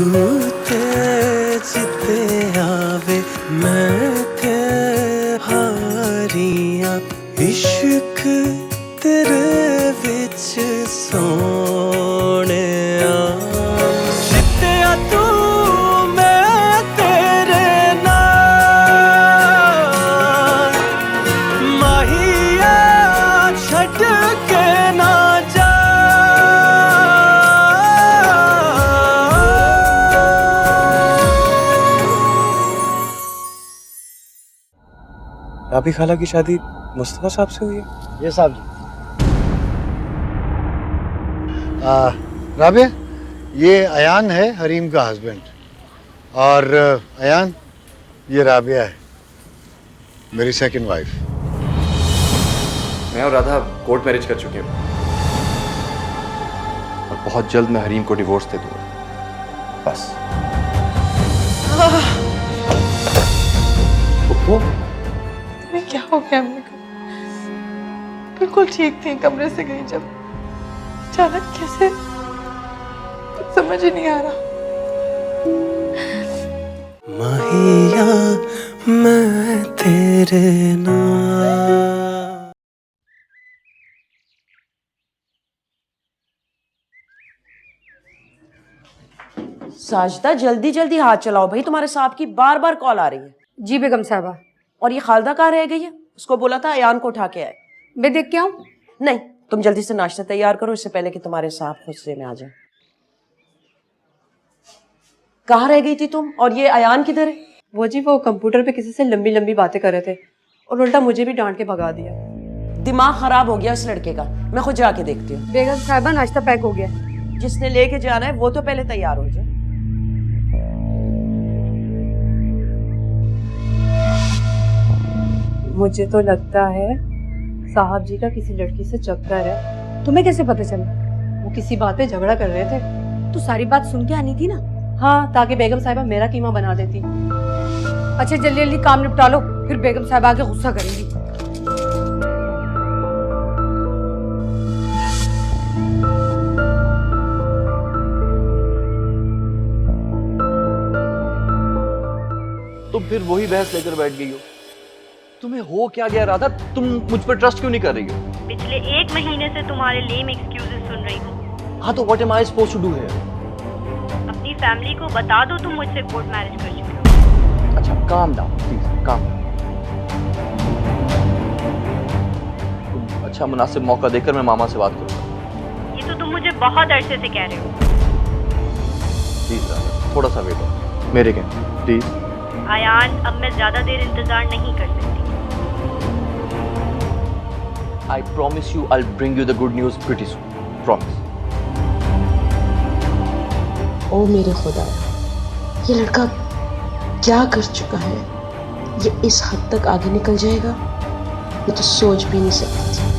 तू जिते आवे मैं के हारियां इश्क तेरे विच सोने जिते तू मैं तेरे नाल माहिया छड़ के ना जा। राबी खाला की शादी मुस्तफा साहब से हुई है? ये साहब जी। राबिया, ये अयान है हरीम का हस्बैंड, और अयान ये राबिया है मेरी सेकंड वाइफ। मैं और राधा कोर्ट मैरिज कर चुके हैं और बहुत जल्द मैं हरीम को डिवोर्स दे दूंगा, बस। तुम्हें क्या हो गया अम्मी को? बिल्कुल ठीक थी, कमरे से गई जब अचानक कैसे, कुछ समझ ही नहीं आ रहा। माहिया मैं तेरे नाल। साजदा जल्दी जल्दी हाथ चलाओ भाई, तुम्हारे साहब की बार बार कॉल आ रही है। जी बेगम साहबा। और ये खालदा कहाँ रह गई है? उसको बोला था अयान को उठा के आए। मैं देख के आऊं? नहीं, तुम जल्दी से नाश्ता तैयार करो इससे पहले कि तुम्हारे साहब गुस्से में आ जाए। कहाँ रह गई थी तुम? और ये अयान किधर है? वो जी वो कंप्यूटर पे किसी से लंबी लंबी बातें कर रहे थे और उल्टा मुझे भी डांट के भगा दिया। दिमाग खराब हो गया इस लड़के का। मैं खुद जाके देखती हूँ। बेगम साहबा नाश्ता पैक हो गया। जिसने लेके जाना है वो तो पहले तैयार हो जाए। मुझे तो लगता है साहब जी का किसी लड़की से चक्कर है। तुम्हें कैसे पता चला? वो किसी बात पे झगड़ा कर रहे थे। तो सारी बात सुन के आनी थी ना। हाँ, ताकि बेगम साहिबा मेरा कीमा बना देती। अच्छा जल्दी जल्दी काम निपटा लो, फिर बेगम साहब आके गुस्सा करेंगी। तुम फिर वही बहस लेकर बैठ गई हो। तुम्हें हो क्या गया राधा? तुम मुझ पर ट्रस्ट क्यों नहीं कर रही हो? पिछले 1 महीने से तुम्हारे लेम एक्सक्यूजेस सुन रही हूँ। हाँ तो what am I supposed to do here? अपनी फैमिली को बता दो तुम मुझसे कोर्ट मैरिज कर चुके हो। अच्छा काम डाउन प्लीज, काम। अच्छा मुनासिब मौका देकर मैं मामा से बात करूंगा। ये तो तुम मुझे बहुत अरसे से कह रहे हो। प्लीज राधा थोड़ा सा वेट करो, मेरे कहने प्लीज। अयान, अब मैं ज्यादा देर इंतजार नहीं कर सकती। I promise you I'll bring you the good news pretty soon. Promise. ओ मेरे खुदा, ये लड़का क्या कर चुका है? ये इस हद तक आगे निकल जाएगा, मैं तो सोच भी नहीं सकती थी।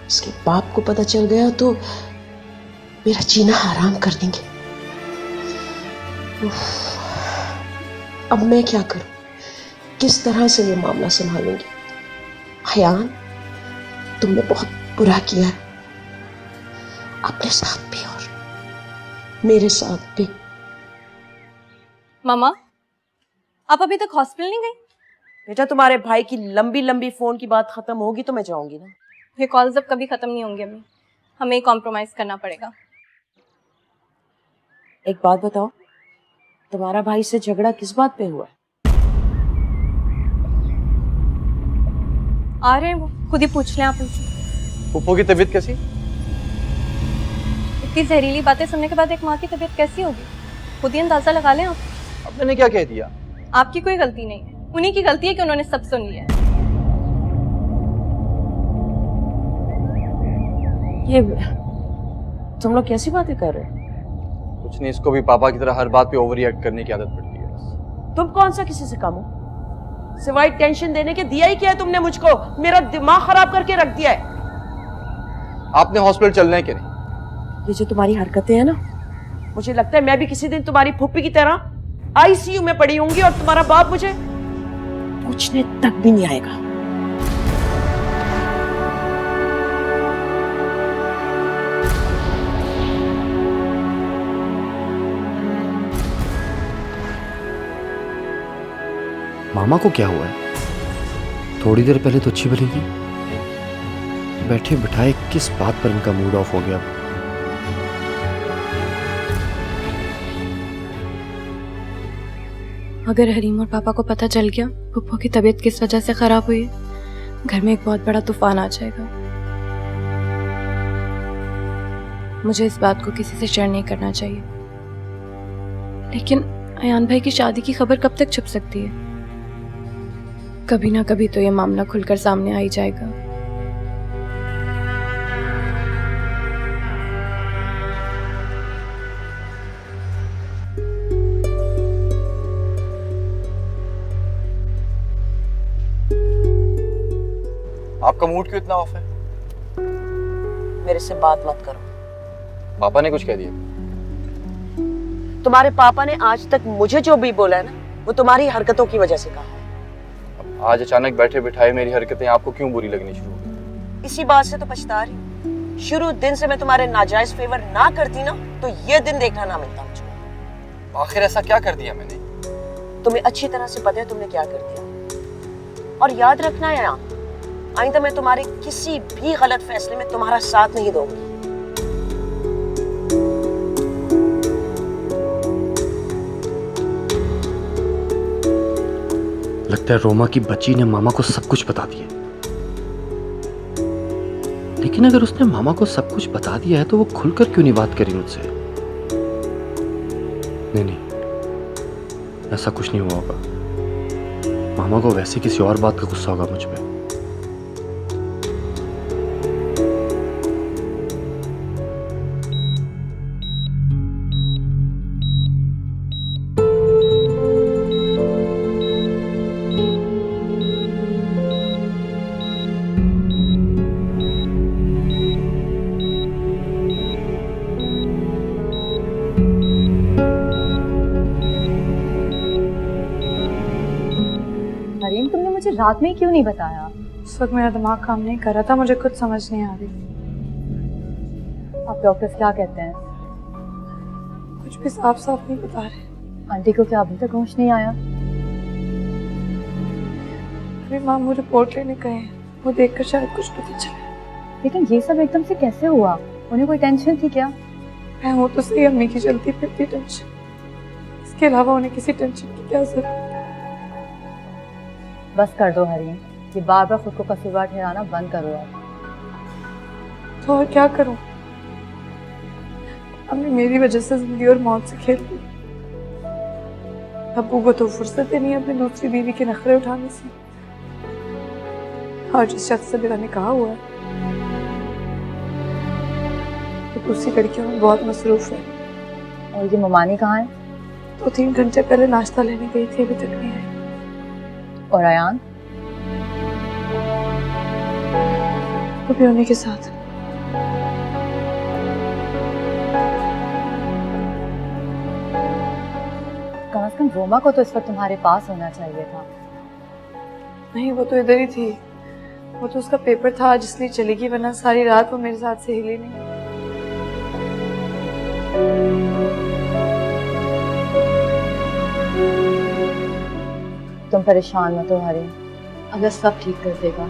इसके बाप को पता चल गया तो मेरा जीना हराम कर देंगे। अब मैं क्या करूं? किस तरह से ये मामला संभालूंगी? अयान, तुमने बहुत बुरा किया है, अपने साथ भी और मेरे साथ भी। मामा, आप अभी तक हॉस्पिटल नहीं गई? बेटा तुम्हारे भाई की लंबी लंबी फोन की बात खत्म होगी तो मैं जाऊंगी ना। ये कॉल्स अब कभी खत्म नहीं होंगे अम्मी, हमें कॉम्प्रोमाइज करना पड़ेगा। एक बात बताओ, तुम्हारा भाई से झगड़ा किस बात पे हुआ? आ रहे हैं वो, खुद ही पूछ लें आप उनसे। फूफो की तबीयत कैसी? इतनी जहरीली बातें सुनने के बाद एक माँ की तबीयत कैसी होगी? खुद ही अंदाजा लगा लें आप। अब मैंने क्या कह दिया? आपकी कोई गलती नहीं है, उन्हीं की गलती है कि उन्होंने सब सुन लिया है। ये तुम लोग कैसी बातें कर रहे हो? कुछ नहीं, इसको भी पापा की तरह हर बात पे ओवर रिएक्ट करने की आदत पड़ती है। तुम कौन सा किसी से कम हो? सिवाय टेंशन देने के दिया ही क्या है तुमने मुझको? मेरा दिमाग खराब करके रख दिया है। आपने हॉस्पिटल चलना है कि नहीं? ये जो तुम्हारी हरकतें हैं ना, मुझे लगता है मैं भी किसी दिन तुम्हारी फूफी की तरह आईसीयू में पड़ी होंगी और तुम्हारा बाप मुझे पूछने तक भी नहीं आएगा। मामा को क्या हुआ है? थोड़ी देर पहले तो अच्छी भली थी, बैठे बिठाए किस बात पर इनका मूड ऑफ हो गया? अगर हरीम और पापा को पता चल गया पप्पू की तबीयत किस वजह से खराब हुई है, घर में एक बहुत बड़ा तूफान आ जाएगा। मुझे इस बात को किसी से शेयर नहीं करना चाहिए, लेकिन अयान भाई की शादी की खबर कब तक छुप सकती है? कभी ना कभी तो ये मामला खुलकर सामने आ ही जाएगा। आपका मूड क्यों इतना ऑफ है? मेरे से बात मत करो। पापा ने कुछ कह दिया? तुम्हारे पापा ने आज तक मुझे जो भी बोला है ना, वो तुम्हारी हरकतों की वजह से कहा है। अब आज अचानक बैठे बिठाए मेरी हरकतें आपको क्यों बुरी लगनी शुरू हो गई? इसी बात से तो पछता रही हूँ। शुरू दिन से मैं तुम्हारे नाजायज फेवर ना करती ना, तो ये दिन देखना ना मिलता मुझको। आखिर ऐसा क्या कर दिया मैंने? तुम्हें अच्छी तरह से पता है तुमने क्या कर दिया। और याद रखना है यहाँ, आइंदा मैं तुम्हारे किसी भी गलत फैसले में तुम्हारा साथ नहीं दूंगी। लगता है रोमा की बच्ची ने मामा को सब कुछ बता दिया। लेकिन अगर उसने मामा को सब कुछ बता दिया है तो वो खुलकर क्यों नहीं बात करी मुझसे? नहीं, ऐसा कुछ नहीं हुआ होगा। मामा को वैसे किसी और बात का गुस्सा होगा मुझ पे। हरीम, तुमने मुझे रात में क्यों नहीं बताया? उस वक्त मेरा दिमाग काम नहीं कर रहा था, मुझे कुछ समझ नहीं आ रही। आप डॉक्टर्स क्या कहते हैं? कुछ भी साफ साफ नहीं बता रहे। आंटी को क्या अभी तक होश नहीं आया? अभी मामू रिपोर्ट लेने गए हैं, वो देखकर शायद कुछ पता चले। लेकिन ये सब एकदम से कैसे हुआ? उन्हें कोई टेंशन थी क्या? मैं हूँ तो सही, अम्मी की चलती फिरती टेंशन। इसके अलावा उन्हें किसी टेंशन की क्या जरूरत? बस कर दो हरीम, ये बार बार खुद को कसूरवार ठहराना बंद करो यार। तो और क्या करूं? अम्मी मेरी वजह से जिंदगी और मौत से खेल रही। अब्बू को तो फुर्सत ही नहीं अपनी दूसरी बीवी के नखरे उठाने से। और जिस शख्स से मेरा निकाह हुआ है तो दूसरी लड़कियों में बहुत मसरूफ है। और ये ममानी कहाँ है? 2-3 घंटे पहले नाश्ता लेने गई थी, अभी तक नहीं आई। और अयान? वो भी उन्हीं के साथ। कम से कम रोमा को तो इस वक्त तुम्हारे पास होना चाहिए था। नहीं, वो तो इधर ही थी। वो तो उसका पेपर था जिसलिए चली गई, वरना सारी रात वो मेरे साथ से हिली नहीं। तुम परेशान मत हो हरीम, अल्लाह सब ठीक कर देगा।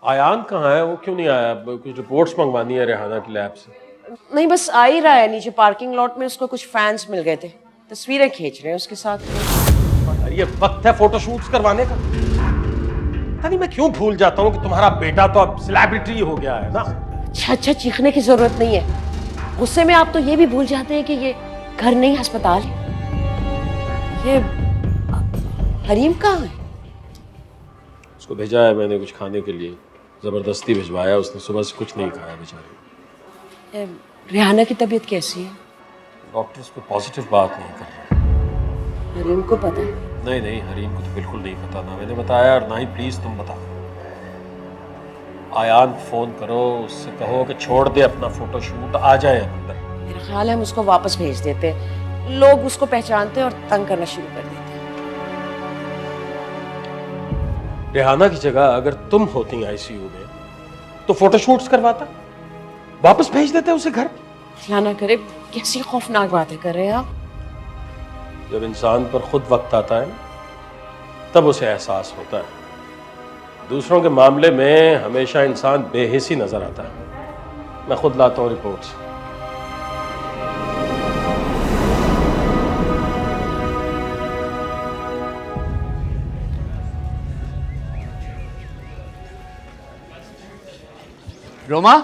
आयान कहाँ है? वो क्यों नहीं आया? कुछ रिपोर्ट्स मंगवानी है रेहाना की लैब से। नहीं, बस आ ही रहा है। नीचे पार्किंग लॉट में उसको कुछ फैंस मिल गए थे, तस्वीरें खींच रहे हैं उसके साथ। अरे ये वक्त है फोटोशूट्स करवाने का। पता नहीं मैं क्यों भूल जाता हूँ कि तुम्हारा बेटा तो अब सेलिब्रिटी हो गया है ना। अच्छा चीखने की जरूरत नहीं है। गुस्से में आप तो ये भी भूल जाते हैं कि ये घर नहीं अस्पताल है। ये हरीम कहाँ है? उसको भेजा है मैंने कुछ खाने के लिए, जबरदस्ती भिजवाया उसने, सुबह से कुछ नहीं खाया बेचारे। रेहाना की तबीयत कैसी है? डॉक्टर्स को पॉजिटिव बात नहीं कर रहे। हरीम को पता है? नहीं नहीं, हरीम को तो बिल्कुल नहीं पता, ना मैंने बताया और ना ही प्लीज तुम बताओ। आयान फोन करो, उससे कहो कि छोड़ दे अपना फोटोशूट, आ जाए अंदर। मेरा ख्याल है हम उसको वापस भेज देते हैं। लोग उसको पहचानते हैं और तंग करना शुरू कर देते हैं। रेहाना की जगह अगर तुम होती आईसीयू में तो फोटोशूट्स करवाता, वापस भेज देते उसे घर। अल्लाह ना करे, कैसी खौफनाक बातें कर रहे हैं आप। जब इंसान पर खुद वक्त आता है तब उसे एहसास होता है। दूसरों के मामले में हमेशा इंसान बेहिसी नजर आता है। मैं खुद लाता हूँ रिपोर्ट्स। रोमा,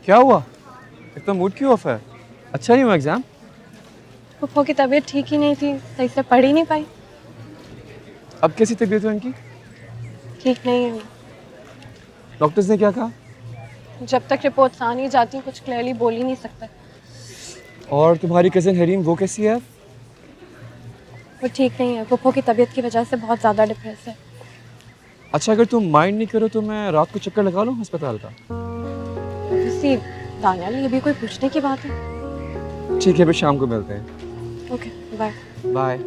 क्या हुआ? इतना मूड क्यों ऑफ है? अच्छा नहीं हुआ एग्जाम? पप्पो की तबीयत ठीक ही नहीं थी, सही से पढ़ ही नहीं पाई। अब कैसी तबीयत है उनकी? ठीक नहीं है। डॉक्टर्स ने क्या कहा? जब तक रिपोर्ट्स आ नहीं जाती कुछ क्लियरली बोल ही नहीं सकता। और तुम्हारी कजिन हरीम, वो कैसी है? वो ठीक नहीं है, पप्पो की तबीयत की वजह से बहुत ज़्यादा डिप्रेस है। अच्छा, अगर तुम माइंड नहीं करो तो मैं रात को चक्कर लगा लूँ अस्पताल का? वैसे दानियाल, ये भी कोई पूछने की बात है? ठीक है, फिर शाम को मिलते हैं। Okay, bye. बाय।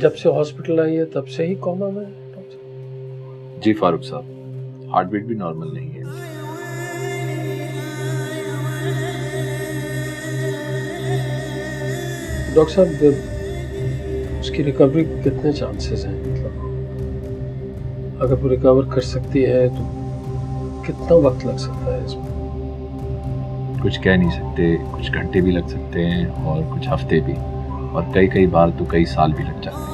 जब से हॉस्पिटल आई है तब से ही कोमा में। जी फारूक साहब, हार्ट बीट भी नॉर्मल नहीं है। डॉक्टर साहब, उसकी रिकवरी के कितने चांसेस हैं? मतलब अगर वो रिकवर कर सकती है तो कितना वक्त लग सकता है इसमें? कुछ कह नहीं सकते, कुछ घंटे भी लग सकते हैं और कुछ हफ्ते भी, और कई बार तो कई साल भी लग जाते हैं।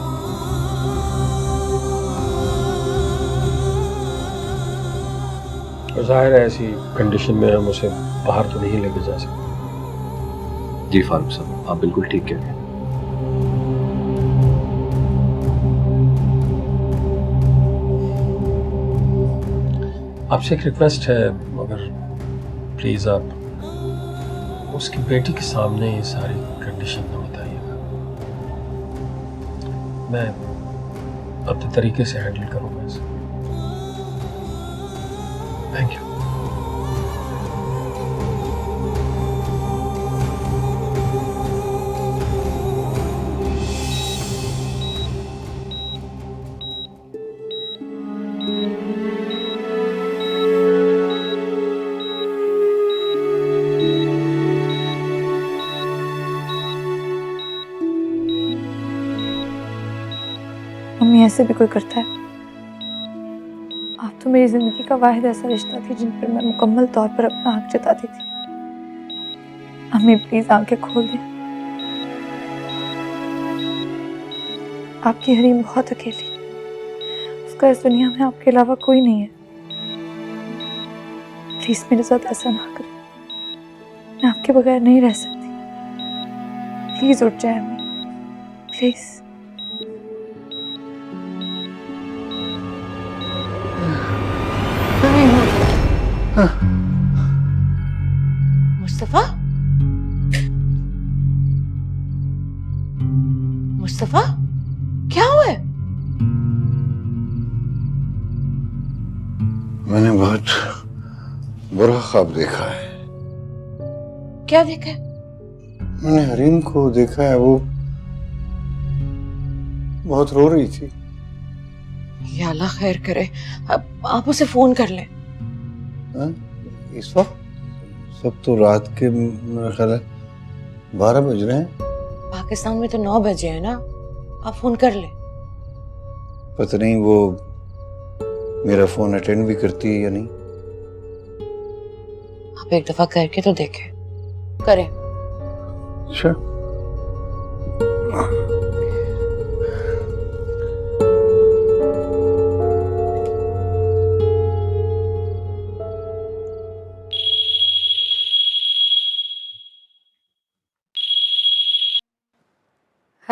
और जाहिर है ऐसी कंडीशन में हम उसे बाहर तो नहीं लेके जा सकते। जी फारूक साहब, आप बिल्कुल ठीक कह रहे हैं। आपसे एक रिक्वेस्ट है, मगर प्लीज आप उसकी बेटी के सामने ये सारी कंडीशन न बताइएगा। मैं अपने तरीके से हैंडल करूंगा इसे। Thank you. मम्मी, ऐसे भी कोई करता है? आप तो मेरी जिंदगी का वाहिद ऐसा रिश्ता थी जिन पर मैं मुकम्मल तौर पर अपना हक जताती थी। मम्मी प्लीज आंखें खोल दें। आपकी हरीम बहुत अकेली, उसका इस दुनिया में आपके अलावा कोई नहीं है। प्लीज मेरे साथ ऐसा ना करें, मैं आपके बगैर नहीं रह सकती। प्लीज उठ जाए अम्मी, प्लीज। मुस्तफा, मुस्तफा, क्या हुआ है? मैंने बहुत बुरा ख्वाब देखा है। क्या देखा है? मैंने हरीम को देखा है, वो बहुत रो रही थी। या अल्लाह खैर करे, अब आप उसे फोन कर लें। हाँ? इस वक्त सब तो रात के मेरा ख्याल है 12 बज रहे हैं। पाकिस्तान में तो 9 बजे है ना, आप फोन कर ले। पता नहीं वो मेरा फोन अटेंड भी करती है या नहीं। आप एक दफा करके तो देखें। करें। अच्छा।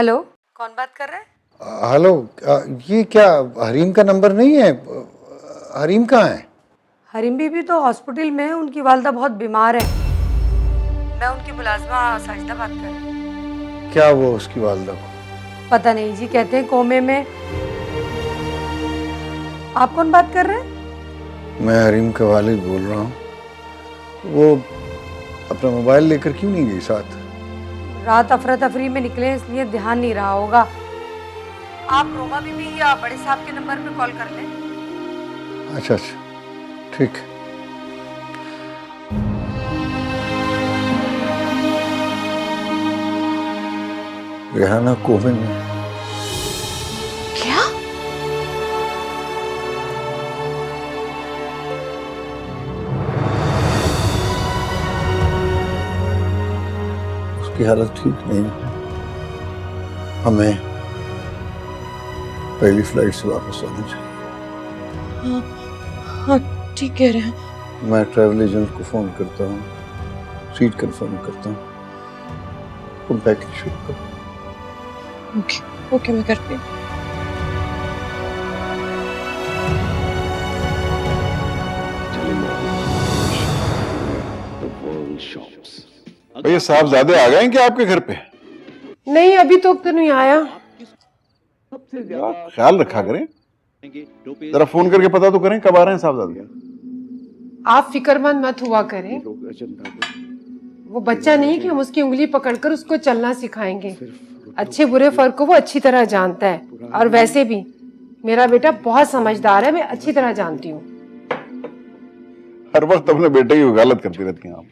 हेलो, कौन बात कर रहा है? हेलो, ये क्या हरीम का नंबर नहीं है? हरीम कहाँ है? हरीम बीबी तो हॉस्पिटल में है, उनकी वालदा बहुत बीमार है। मैं उनकी मुलाजमा साजिदा बात कर रही हूँ। क्या वो उसकी वालदा को? पता नहीं जी, कहते हैं कोमे में। आप कौन बात कर रहे हैं? मैं हरीम का वालिद बोल रहा हूँ। वो अपना मोबाइल लेकर क्यों नहीं गई साथ? रात अफरा तफरी में निकले इसलिए ध्यान नहीं रहा होगा। आप रोमा बीबी या बड़े साहब के नंबर पे कॉल कर लें। अच्छा, ठीक। रेहाना कोमे में। क्या? उसकी हालत ठीक नहीं है। हमें पहली फ्लाइट से वापस आना चाहिए। हाँ, ठीक कह रहे हैं। मैं ट्रैवल एजेंट को फोन करता हूँ, सीट कंफर्म करता हूँ, तुम पैकिंग शुरू करो। ओके, मैं करती हूँ। भैया साहबजादे आ गए हैं क्या आपके घर पे? नहीं, अभी तो नहीं आया। ख्याल रखा करें, जरा फोन करके पता तो करें कब आ रहे हैं साहबजादे। आप फिक्रमंद मत हुआ करें। वो बच्चा नहीं कि हम उसकी उंगली पकड़कर उसको चलना सिखाएंगे। अच्छे बुरे फर्क को वो अच्छी तरह जानता है। और वैसे भी मेरा बेटा बहुत समझदार है, मैं अच्छी तरह जानती हूँ। हर वक्त अपने बेटे की वकालत करती रहती हैं आप।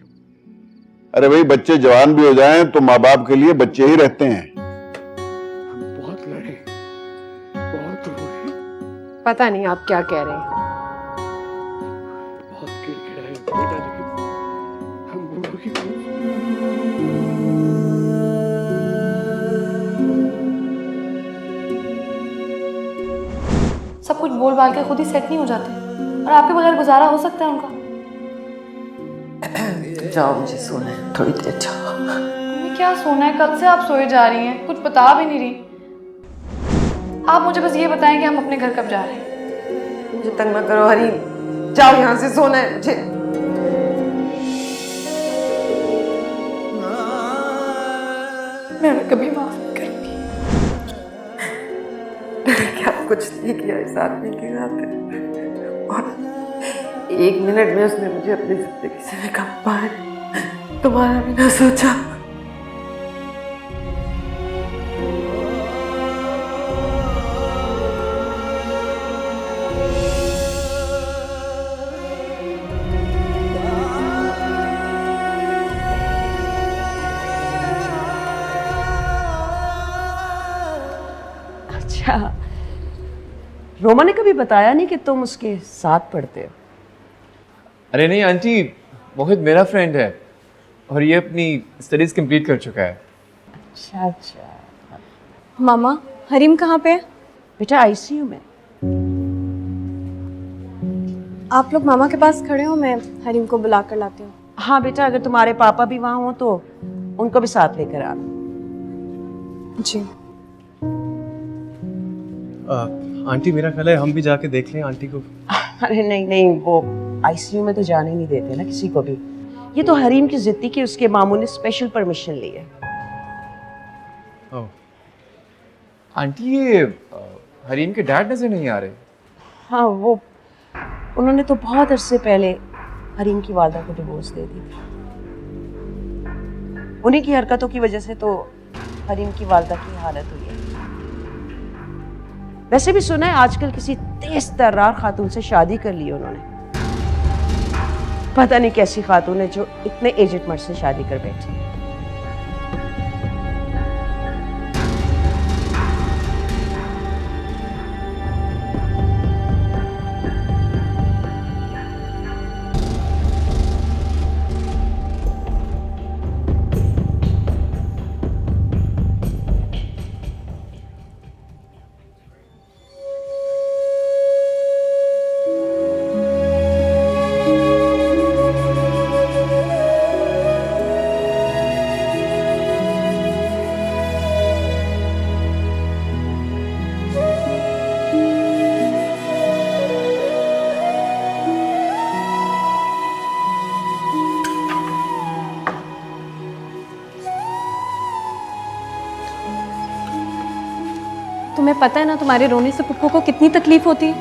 अरे भाई, बच्चे जवान भी हो जाएं तो माँ बाप के लिए बच्चे ही रहते हैं। हम बहुत लड़े, बहुत रोए। पता नहीं आप क्या कह रहे हैं। बहुत गिड़गिड़ाए बेटा, लेकिन हम बूढ़ों की सब कुछ बोल बाल के खुद ही सेट नहीं हो जाते, और आपके बगैर गुजारा हो सकता है उनका? जाओ, मुझे सोना है, थोड़ी देर जाओ। मम्मी क्या सोना है? कब से आप सोए जा रही हैं, कुछ बता भी नहीं रही। आप मुझे बस ये बताएं कि हम अपने घर कब जा रहे हैं। मुझे तंग मत करो हरीम, जाओ यहाँ से, सोना है मुझे। मैं कभी माफ नहीं करूंगी। क्या कुछ नहीं किया इस आदमी के साथ, और 1 मिनट में उसने मुझे अपनी जिंदगी से निकाला है। तुम्हारा भी ना सोचा। अच्छा, रोमा ने कभी बताया नहीं कि तुम उसके साथ पढ़ते हो? अरे नहीं आंटी, मोहित मेरा फ्रेंड है और ये अपनी स्टडीज कंप्लीट कर चुका है। अच्छा। मामा, हरीम कहाँ पे है? बेटा आईसीयू में। आप लोग मामा के पास खड़े हो, मैं हरीम को बुला कर लाती हूँ। हाँ बेटा, अगर तुम्हारे पापा भी वहाँ हो तो उनको भी साथ लेकर आना। जी। आंटी, मेरा ख्याल है हम भी जाके देख लें आंटी को। अरे नहीं नहीं, वो आईसीयू में तो जाने नहीं देते ना किसी को भी। ये तो हरीम की जिद्दी की उसके मामू ने स्पेशल परमिशन ली है। आंटी, ये हरीम के डैड नजर नहीं आ रहे। हाँ, वो उन्होंने तो बहुत अरसे पहले हरीम की वालदा को डिवोर्स दे दी थी। उन्हीं की हरकतों की वजह से तो हरीम की वालदा की हालत हुई है। वैसे भी सुना है आजकल किसी तेज तर्रार खातून से शादी कर ली उन्होंने। पता नहीं कैसी खातून है जो इतने एजेड मर्द से शादी कर बैठी। तुम्हें पता है ना तुम्हारे रोने से पुप्पो को कितनी तकलीफ होती है?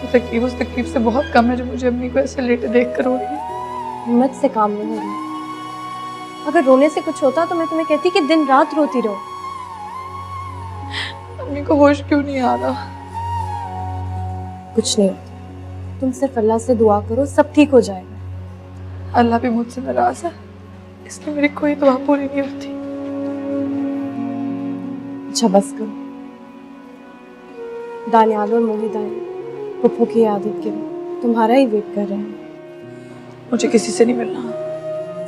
वो तकलीफ उस तकलीफ से बहुत कम है जो मुझे अम्मी को ऐसे लेटे देख कर हो रही है। हिम्मत से काम नहीं हो रही। अगर रोने से कुछ होता तो मैं तुम्हें कहती कि दिन रात रोती रहो। अम्मी को होश क्यों नहीं आ रहा? कुछ नहीं होता, तुम सिर्फ अल्लाह से दुआ करो, सब ठीक हो जाएगा। अल्लाह भी मुझसे नाराज है, इसलिए मेरी कोई दुआ पूरी नहीं होती। अच्छा बस करो। दानियाल और मोहिदा पुप्पो की आदत के लिए तुम्हारा ही वेट कर रहे हैं। मुझे किसी से नहीं मिलना।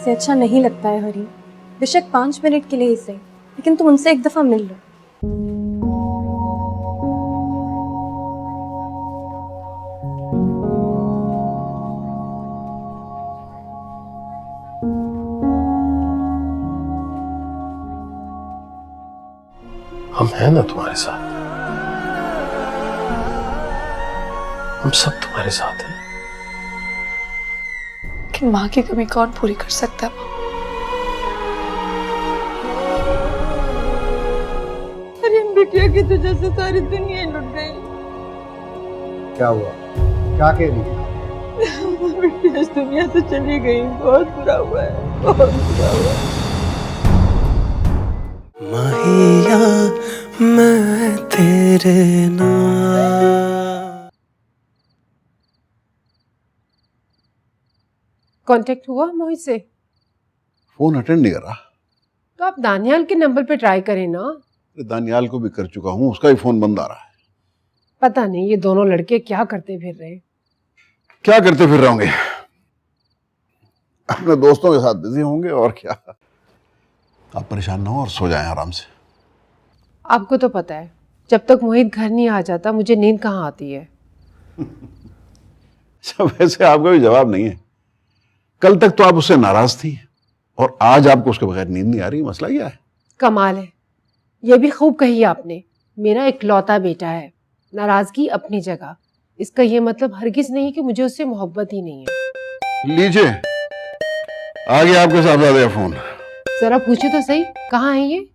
से अच्छा नहीं लगता है हरी, बेशक 5 मिनट के लिए ही सही, लेकिन तुम उनसे एक दफा मिल लो। हम हैं ना तुम्हारे साथ, हम सब तुम्हारे साथ हैं। कि माँ की कमी कौन पूरी कर सकता है? अरे बिटिया की तुझे से सारी दुनिया लुट गई। क्या हुआ? क्या कह रही है? बिटिया इस दुनिया से चली गई, बहुत बुरा हुआ है, बहुत बुरा हुआ है। माहिया मैं तेरे नाम। कांटेक्ट हुआ मोहित से? फोन अटेंड नहीं कर रहा। तो आप दानियाल के नंबर पे ट्राई करें ना। दानियाल को भी कर चुका हूँ, उसका भी फोन बंद आ रहा है। पता नहीं ये दोनों लड़के क्या करते फिर रहे। क्या करते फिर रहे होंगे? अपने दोस्तों के साथ बिजी होंगे और क्या। आप परेशान ना हो और सो जाएं आराम से। आपको तो पता है जब तक मोहित घर नहीं आ जाता मुझे नींद कहाँ आती है। अच्छा, वैसे आपका भी जवाब नहीं है। कल तक तो आप उससे नाराज थी और आज आपको उसके बगैर नींद नहीं आ रही। मसला क्या है? कमाल है, ये भी खूब कही आपने। मेरा इकलौता बेटा है, नाराजगी अपनी जगह। इसका ये मतलब हरगिज नहीं कि मुझे उससे मोहब्बत ही नहीं है। लीजिए, आ गया आपके साहबजादे का फोन। जरा पूछे तो सही, कहाँ है ये?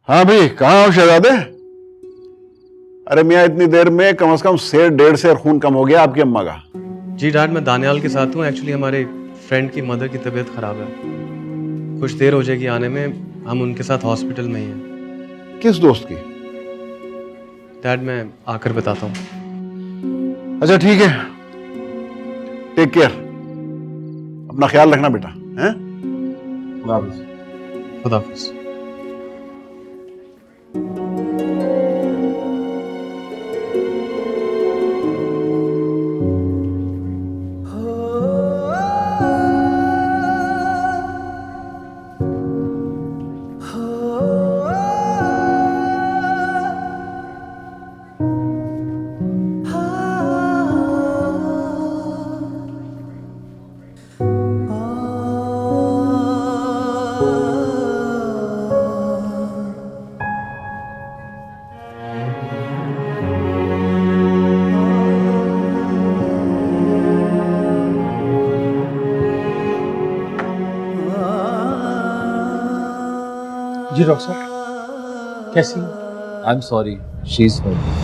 हाँ भाई, कहाँ हो शहजादे? अरे मियाँ, इतनी देर में कम से कम 1.5 सेर खून कम हो गया आपकी अम्मा का। जी डैड, मैं दानियाल के साथ हूँ। एक्चुअली हमारे फ्रेंड की मदर की तबीयत खराब है, कुछ देर हो जाएगी आने में। हम उनके साथ हॉस्पिटल में ही हैं। किस दोस्त की? डैड मैं आकर बताता हूँ। अच्छा ठीक है, टेक केयर, अपना ख्याल रखना बेटा। हैं? खुदा हाफिज़। जी डॉक्टर साहब, कैसी? I am sorry, she is hurt.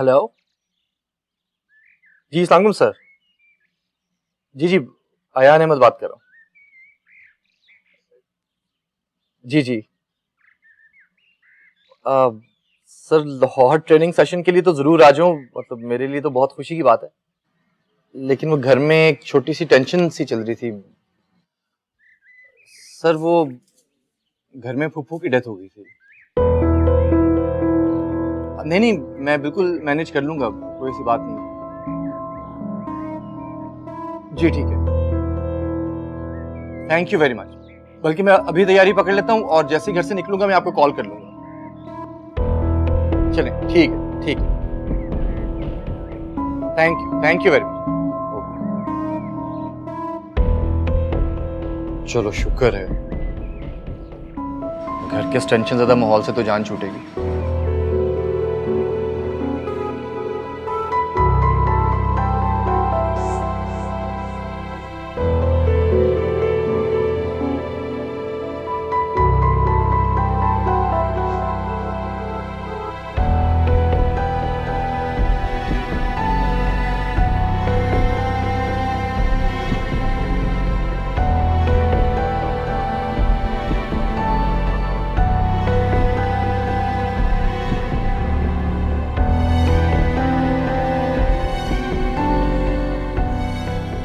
Hello जी, अस्सलाम वालेकुम सर। जी अयान अहमद बात कर रहा हूँ। जी सर, लाहौर ट्रेनिंग सेशन के लिए तो ज़रूर आ जाऊँ, मतलब मेरे लिए तो बहुत खुशी की बात है, लेकिन वो घर में एक छोटी सी टेंशन सी चल रही थी सर। वो घर में फूफू की डेथ हो गई थी। नहीं, मैं बिल्कुल मैनेज कर लूंगा, कोई ऐसी बात नहीं। जी ठीक है, थैंक यू वेरी मच। बल्कि मैं अभी तैयारी पकड़ लेता हूँ और जैसे ही घर से निकलूंगा मैं आपको कॉल कर लूंगा। चलें, ठीक है। Thank you very much. चलो शुक्र है, घर के इस टेंशन ज्यादा माहौल से तो जान छूटेगी।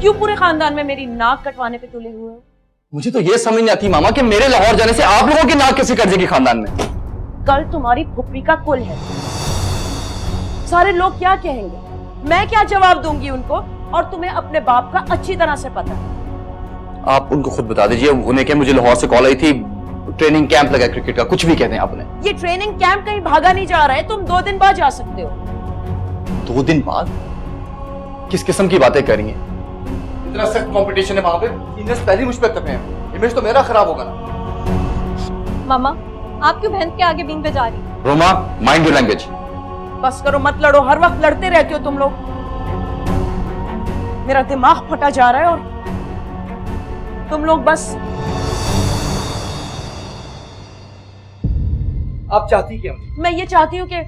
क्यों पूरे खानदान में मेरी नाक कटवाने पे तुले हुए हो? मुझे तो ये समझ नहीं आती मामा कि मेरे लाहौर जाने से आप लोगों की नाक कैसे कट जाएगी खानदान में। कल तुम्हारी फुफड़ी का कुल है, सारे लोग क्या कहेंगे, मैं क्या जवाब दूंगी उनको, और तुम्हें अपने बाप का अच्छी तरह से पता है। आप उनको खुद बता दीजिए। उन्हें क्या, मुझे लाहौर से कॉल आई थी, ट्रेनिंग कैंप लगा क्रिकेट का, कुछ भी कहते हैं आपने। ये ट्रेनिंग कैंप कहीं भागा नहीं जा रहा है, तुम 2 दिन बाद जा सकते हो। 2 दिन बाद? किस किस्म की बातें कर रही हैं? इतना सख्त कंपटीशन है वहां पे, सीनियर्स पहले मुझ पे तपे हैं, इमेज तो मेरा खराब होगा ना। मामा, आप क्यों बहन के आगे बीन पे जा रही? Roma, mind your language. बस करो, मत लड़ो, हर वक्त लड़ते रहते हो तुम लोग। मेरा दिमाग फटा जा रहा है और तुम लोग बस। आप चाहती क्या? मैं ये चाहती हूँ कि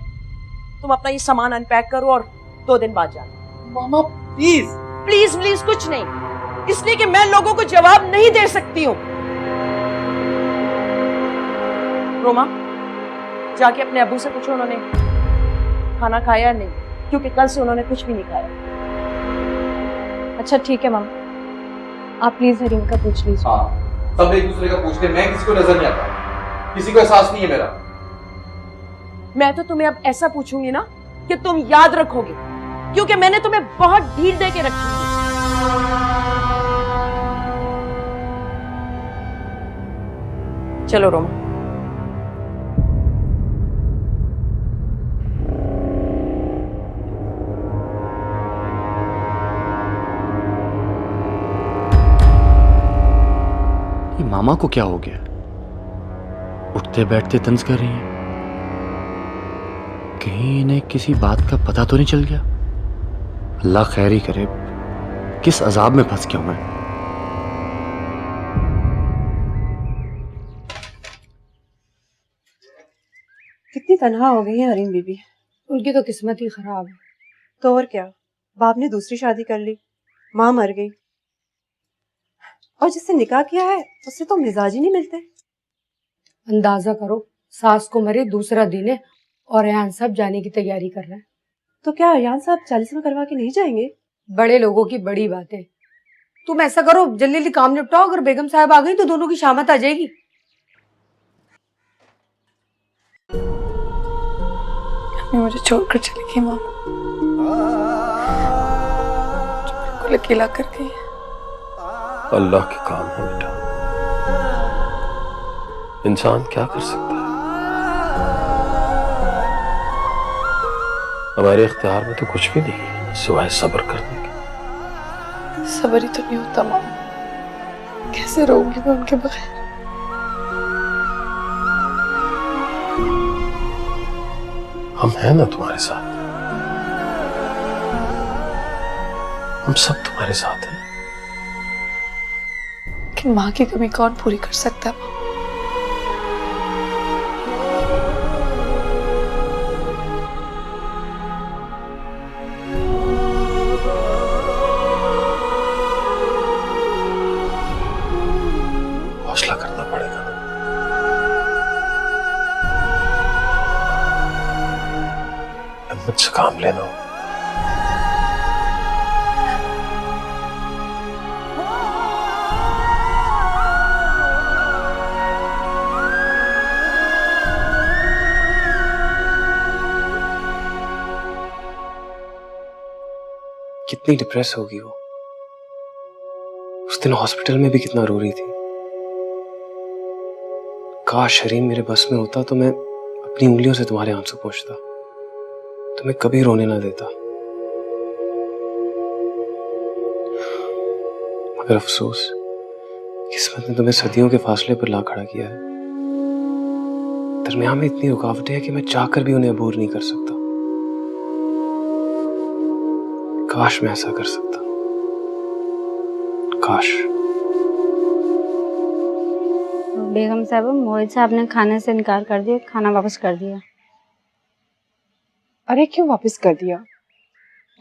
तुम अपना ये सामान अनपैक करो और 2 दिन बाद जाना। मामा प्लीज। प्लीज कुछ नहीं, इसलिए कि मैं लोगों को जवाब नहीं दे सकती हूँ। रोमा, जाके अपने अब्बू से पूछो उन्होंने खाना खाया या नहीं, क्योंकि कल से उन्होंने कुछ भी नहीं खाया। अच्छा ठीक है मामा, आप प्लीज हरीम का पूछ लीजिए। हाँ, सब एक दूसरे का पूछते हैं, मैं किसी को नजर नहीं आता, किसी को एहसास नहीं है मेरा। मैं तो तुम्हें अब ऐसा पूछूंगी ना कि तुम याद रखोगे, क्योंकि मैंने तुम्हें बहुत ढील दे के रखी है। चलो रोमा। ये मामा को क्या हो गया? उठते बैठते तंज कर रही हैं। कहीं इन्हें किसी बात का पता तो नहीं चल गया? अल्लाह खैर ही करे, किस अजाब में फंस गया मैं। कितनी तनहा हो गई है हरीम बीबी। उनकी तो किस्मत ही खराब है। तो और क्या, बाप ने दूसरी शादी कर ली, माँ मर गई, और जिससे निकाह किया है उससे तो मिजाज ही नहीं मिलते। अंदाजा करो, सास को मरे दूसरा दिन है और अयान साहब जाने की तैयारी कर रहे हैं। तो क्या अयान साहब 40वां करवा के नहीं जाएंगे? बड़े लोगों की बड़ी बात है। तुम ऐसा करो, जल्दी जल्दी काम निपटाओ, अगर बेगम साहब आ गई तो दोनों की शामत आ जाएगी। मुझे छोड़कर चली गई मामा, बिल्कुल अकेला कर गई। अल्लाह के काम है बेटा, इंसान क्या कर सकता है। हमारे इख्तियार में तो कुछ भी नहीं है सिवाय सब्र करने के। सब्र ही तो नहीं होता मामा, कैसे रहूंगी मैं उनके बगैर। हम हैं ना तुम्हारे साथ, हम सब तुम्हारे साथ हैं। लेकिन माँ की कमी कौन पूरी कर सकता है? कितनी डिप्रेस होगी वो। उस दिन हॉस्पिटल में भी कितना रो रही थी। काश हरीम मेरे बस में होता तो मैं अपनी उंगलियों से तुम्हारे आंसू पोंछता, तुम्हें कभी रोने ना देता। मगर अफसोस, किस्मत ने तुम्हें सदियों के फासले पर ला खड़ा किया है। दरमियान में इतनी रुकावटें हैं कि मैं चाहकर भी उन्हें अबूर नहीं कर सकता। काश मैं ऐसा कर सकता, काश। बेगम साहब, मोहित साहब ने खाने से इनकार कर दिया, खाना वापस कर दिया। अरे क्यों वापस कर दिया?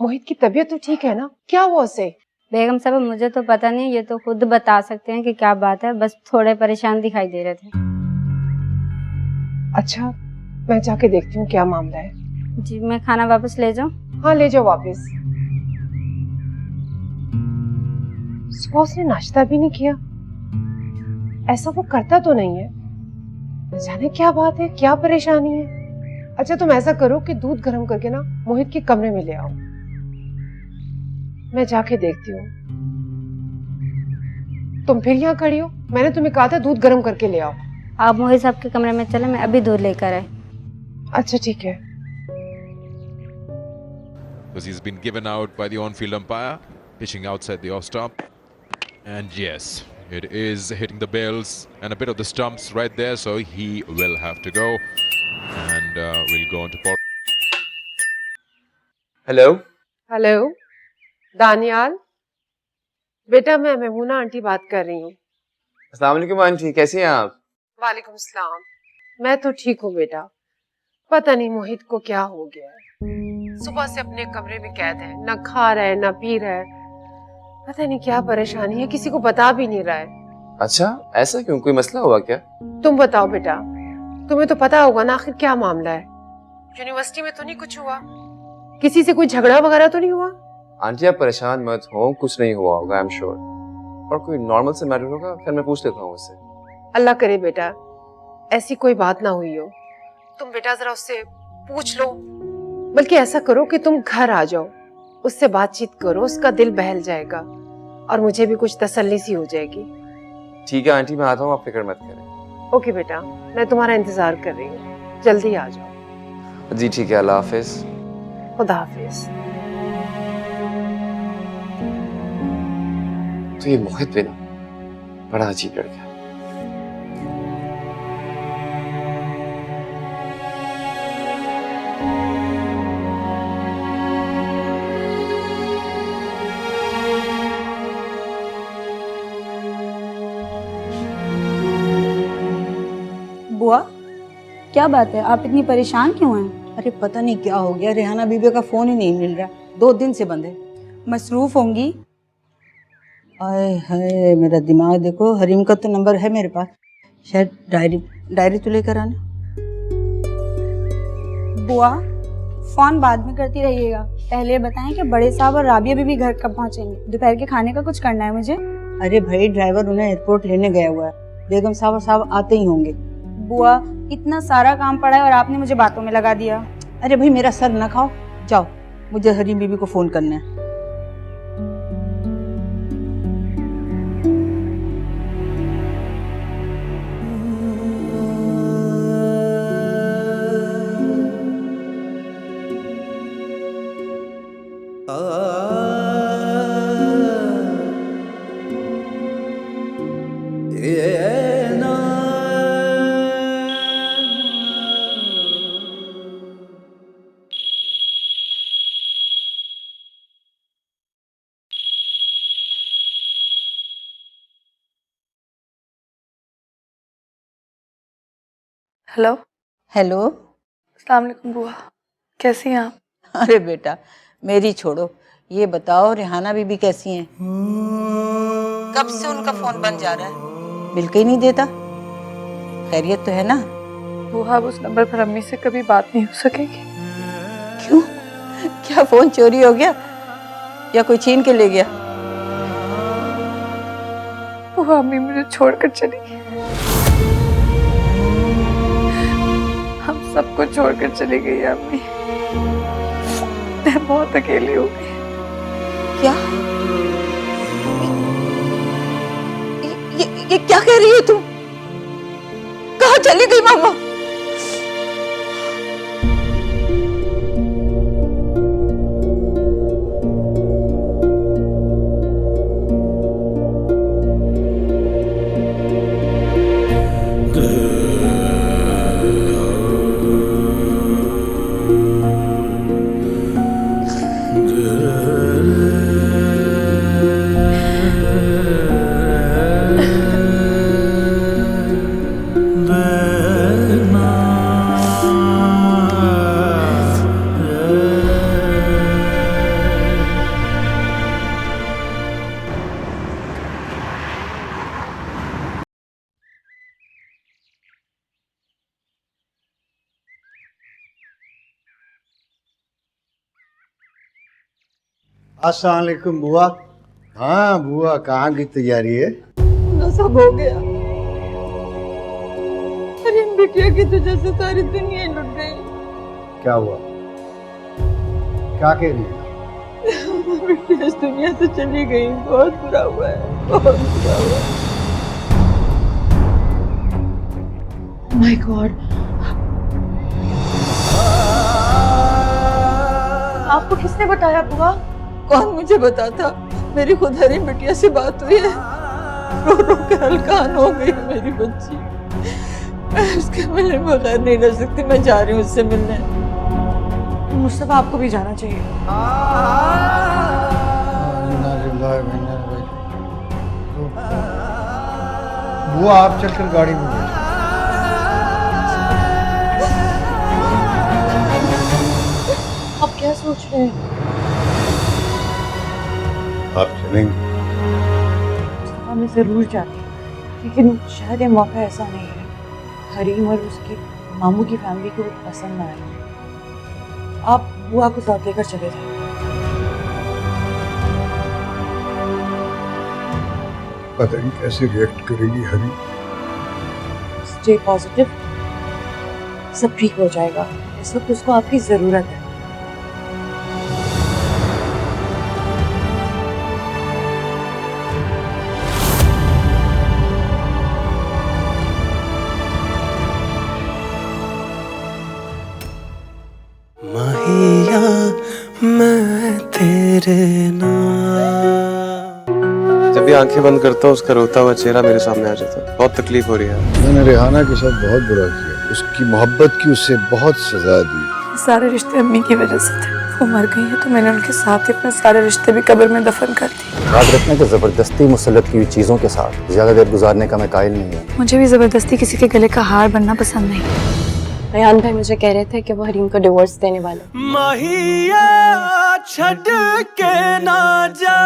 मोहित की तबीयत तो ठीक है ना? क्या हुआ उसे? बेगम साहब, मुझे तो पता नहीं, ये तो खुद बता सकते हैं कि क्या बात है। बस थोड़े परेशान दिखाई दे रहे थे। अच्छा, मैं जाके देखती हूँ क्या मामला है। जी, मैं खाना वापस ले जाऊँ? हाँ, ले जाओ वापस। सुबह उसने नाश्ता भी नहीं किया। ऐसा वो करता तो नहीं है। न जाने क्या बात है, क्या परेशानी है। अच्छा, तुम ऐसा करो कि दूध गर्म करके ना मोहित के कमरे में ले आओ। मैं जाके देखती हूँ। तुम फिर यहाँ खड़ी हो? मैंने तुम्हें कहा था दूध गर्म करके ले आओ। आप मोहित साहब के कमरे में चले, मैं अभी दूध लेकर आई। अच्छा, ठीक है। Because he's been given out by the on-field umpire, pitching outside the off stump. And yes, it is hitting the bails and a bit of the stumps right there, so he will have to go. And we'll go on to Paul. Hello hello, Daniyal बेटा, मैं Maimuna aunty बात कर रही हूँ। अस्सलाम वालेकुम aunty, कैसी हैं आप? वालेकुम सलाम। मैं तो ठीक हूँ बेटा। पता नहीं मोहित को क्या हो गया है। सुबह से अपने कमरे में कैद है, ना खा रहा है ना पी रहा है। पता नहीं क्या परेशानी है, किसी को बता भी नहीं रहा है। अच्छा, ऐसा क्यों? कोई मसला हुआ क्या? तुम बताओ बेटा, तुम्हें तो पता होगा ना आखिर क्या मामला है। यूनिवर्सिटी में तो नहीं कुछ हुआ? किसी से कोई झगड़ा वगैरह तो नहीं हुआ? आंटी आप परेशान मत हो, कुछ नहीं हुआ होगा, आई एम श्योर। और कोई नॉर्मल से मैटर होगा, फिर मैं पूछ लेता हूँ उससे। अल्लाह करे बेटा ऐसी कोई बात ना हुई हो। तुम बेटा जरा उससे पूछ लो। बल्कि ऐसा करो कि तुम घर आ जाओ, उससे बातचीत करो, उसका दिल बहल जाएगा और मुझे भी कुछ तसल्ली सी हो जाएगी। ठीक है आंटी, मैं आता हूँ, आप फिक्र मत करें। ओके बेटा, मैं तुम्हारा इंतजार कर रही हूँ, जल्दी आ जाओ। जी ठीक है, अल्लाह हाफिज। खुदा हाफिज। तो ये मोहित भी ना बड़ा अजीब लड़का है। बुआ, क्या बात है, आप इतनी परेशान क्यों हैं? अरे पता नहीं क्या हो गया, रेहाना बीबी का फोन ही नहीं मिल रहा, 2 दिन से बंद है। मसरूफ होंगी। आए हाय, मेरा दिमाग देखो। हरीम का तो नंबर है मेरे पास, शायद डायरी तो लेकर आना। बुआ, फोन बाद में करती रहिएगा, पहले बताएं कि बड़े साहब और राबिया बीबी घर कब पहुंचेंगे। दोपहर के खाने का कुछ करना है मुझे। अरे भाई, ड्राइवर उन्हें एयरपोर्ट लेने गया हुआ है, बेगम साहब और साहब आते ही होंगे। बुआ, इतना सारा काम पड़ा है और आपने मुझे बातों में लगा दिया। अरे भाई, मेरा सर न खाओ, जाओ, मुझे हरीम बीबी को फोन करना है। हेलो। हेलो। अस्सलाम वालेकुम बुआ, कैसी हैं आप? अरे बेटा, मेरी छोड़ो, ये बताओ रेहाना बीबी कैसी हैं? कब से उनका फोन बंद जा रहा है, बिल्कुल ही नहीं देता। खैरियत तो है ना? बुआ, अब उस नंबर पर अम्मी से कभी बात नहीं हो सकेगी। क्यों? क्या फोन चोरी हो गया या कोई छीन के ले गया? बुआ, अम्मी मुझे छोड़कर चली गई, हम सबको छोड़कर चली गई अम्मी। मैं बहुत अकेली हो गई। क्या? ये क्या कह रही है तुम? कहाँ चली गई मामा? अस्सलाम वालेकुम बुआ। हाँ बुआ, कहाँ की तैयारी है? सब हो गया। अरे बिटिया की तुझे से सारी दुनिया लुट गई। क्या हुआ? क्या कह रही है? बिटिया इस दुनिया से चली गई। बहुत बुरा हुआ है, बहुत बुरा हुआ है। माय गॉड, आपको किसने बताया बुआ? कौन मुझे बताता? मेरी खुद हरीम बिटिया से बात हुई है। रो रो के हलकान हो गई मेरी बच्ची। मैं उसके मिलने बगैर नहीं रह सकती। मैं जा रही हूँ उससे मिलने। मुस्तफा, आपको भी जाना चाहिए। बुआ आप चलकर गाड़ी में बैठो। आप क्या सोच रहे हैं? आप चलेंगे? मैं जरूर जाती हूँ, लेकिन शायद ये मौका ऐसा नहीं है। हरीम और उसके मामू की फैमिली को पसंद ना आए। आप बुआ को साथ लेकर चले जाए। पता नहीं कैसे रिएक्ट करेगी हरी। स्टे पॉजिटिव, सब ठीक हो जाएगा। इस वक्त उसको आपकी जरूरत है। माहिया मैं तेरे नाम। जब भी आंखें बंद करता हूँ उसका रोता हुआ चेहरा मेरे सामने आ जाता है। बहुत तकलीफ हो रही है। मैंने रेहाना के साथ बहुत बुरा किया। उसकी मोहब्बत की उसे बहुत सजा दी। सारे रिश्ते अम्मी की वजह से थे। वो मर गई है तो मैंने उनके साथ ही अपने सारे रिश्ते भी कब्र में दफन कर दिए। याद रखना कि जबरदस्ती मुसल्लत की हुई चीजों के साथ ज्यादा देर गुजारने का मैं कायल नहीं हूँ। मुझे भी जबरदस्ती किसी के गले का हार बनना पसंद नहीं। अयान भाई मुझे कह रहे थे कि वो हरीम को डिवोर्स देने वाले। माहिया छड़ के ना जा।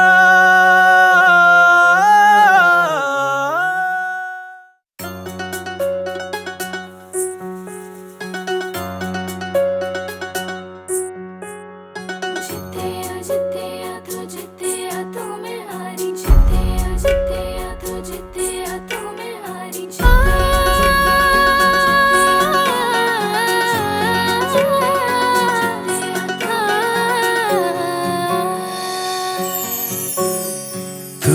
तू